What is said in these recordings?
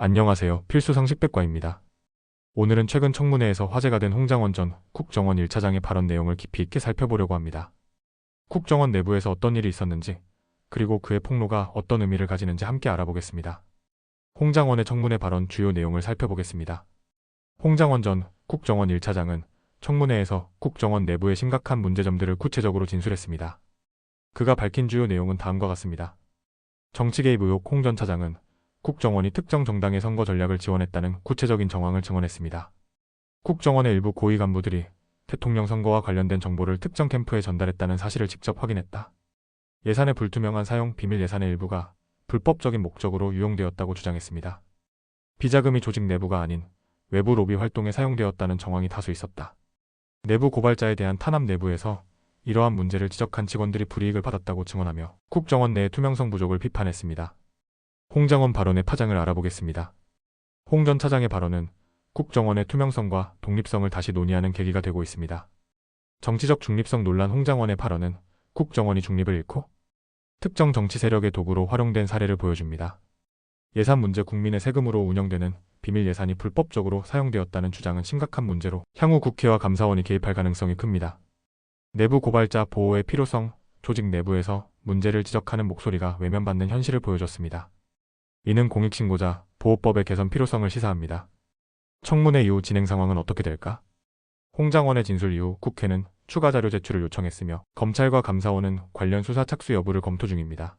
안녕하세요. 필수 상식백과입니다. 오늘은 최근 청문회에서 화제가 된 홍장원 전 국정원 1차장의 발언 내용을 깊이 있게 살펴보려고 합니다. 국정원 내부에서 어떤 일이 있었는지, 그리고 그의 폭로가 어떤 의미를 가지는지 함께 알아보겠습니다. 홍장원의 청문회 발언 주요 내용을 살펴보겠습니다. 홍장원 전 국정원 1차장은 청문회에서 국정원 내부의 심각한 문제점들을 구체적으로 진술했습니다. 그가 밝힌 주요 내용은 다음과 같습니다. 정치 개입 의혹. 홍 전 차장은 국정원이 특정 정당의 선거 전략을 지원했다는 구체적인 정황을 증언했습니다. 국정원의 일부 고위 간부들이 대통령 선거와 관련된 정보를 특정 캠프에 전달했다는 사실을 직접 확인했다. 예산의 불투명한 사용, 비밀 예산의 일부가 불법적인 목적으로 유용되었다고 주장했습니다. 비자금이 조직 내부가 아닌 외부 로비 활동에 사용되었다는 정황이 다수 있었다. 내부 고발자에 대한 탄압. 내부에서 이러한 문제를 지적한 직원들이 불이익을 받았다고 증언하며 국정원 내의 투명성 부족을 비판했습니다. 홍장원 발언의 파장을 알아보겠습니다. 홍 전 차장의 발언은 국정원의 투명성과 독립성을 다시 논의하는 계기가 되고 있습니다. 정치적 중립성 논란. 홍장원의 발언은 국정원이 중립을 잃고 특정 정치 세력의 도구로 활용된 사례를 보여줍니다. 예산 문제. 국민의 세금으로 운영되는 비밀 예산이 불법적으로 사용되었다는 주장은 심각한 문제로 향후 국회와 감사원이 개입할 가능성이 큽니다. 내부 고발자 보호의 필요성. 조직 내부에서 문제를 지적하는 목소리가 외면받는 현실을 보여줬습니다. 이는 공익신고자 보호법의 개선 필요성을 시사합니다. 청문회 이후 진행 상황은 어떻게 될까? 홍장원의 진술 이후 국회는 추가 자료 제출을 요청했으며 검찰과 감사원은 관련 수사 착수 여부를 검토 중입니다.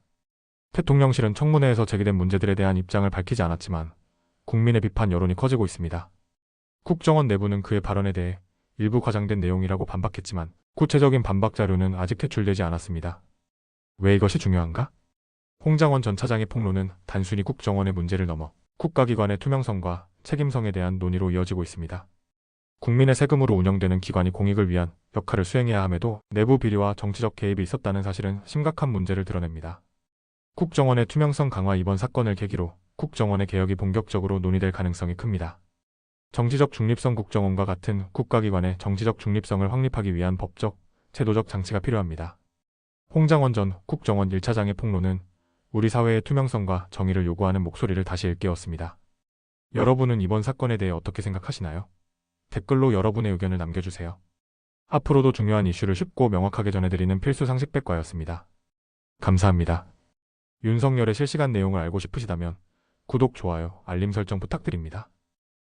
대통령실은 청문회에서 제기된 문제들에 대한 입장을 밝히지 않았지만 국민의 비판 여론이 커지고 있습니다. 국정원 내부는 그의 발언에 대해 일부 과장된 내용이라고 반박했지만 구체적인 반박 자료는 아직 제출되지 않았습니다. 왜 이것이 중요한가? 홍장원 전 차장의 폭로는 단순히 국정원의 문제를 넘어 국가기관의 투명성과 책임성에 대한 논의로 이어지고 있습니다. 국민의 세금으로 운영되는 기관이 공익을 위한 역할을 수행해야 함에도 내부 비리와 정치적 개입이 있었다는 사실은 심각한 문제를 드러냅니다. 국정원의 투명성 강화. 이번 사건을 계기로 국정원의 개혁이 본격적으로 논의될 가능성이 큽니다. 정치적 중립성. 국정원과 같은 국가기관의 정치적 중립성을 확립하기 위한 법적, 제도적 장치가 필요합니다. 홍장원 전 국정원 1차장의 폭로는 우리 사회의 투명성과 정의를 요구하는 목소리를 다시 일깨웠습니다. 여러분은 이번 사건에 대해 어떻게 생각하시나요? 댓글로 여러분의 의견을 남겨주세요. 앞으로도 중요한 이슈를 쉽고 명확하게 전해드리는 필수 상식백과였습니다. 감사합니다. 윤석열의 실시간 내용을 알고 싶으시다면 구독, 좋아요, 알림 설정 부탁드립니다.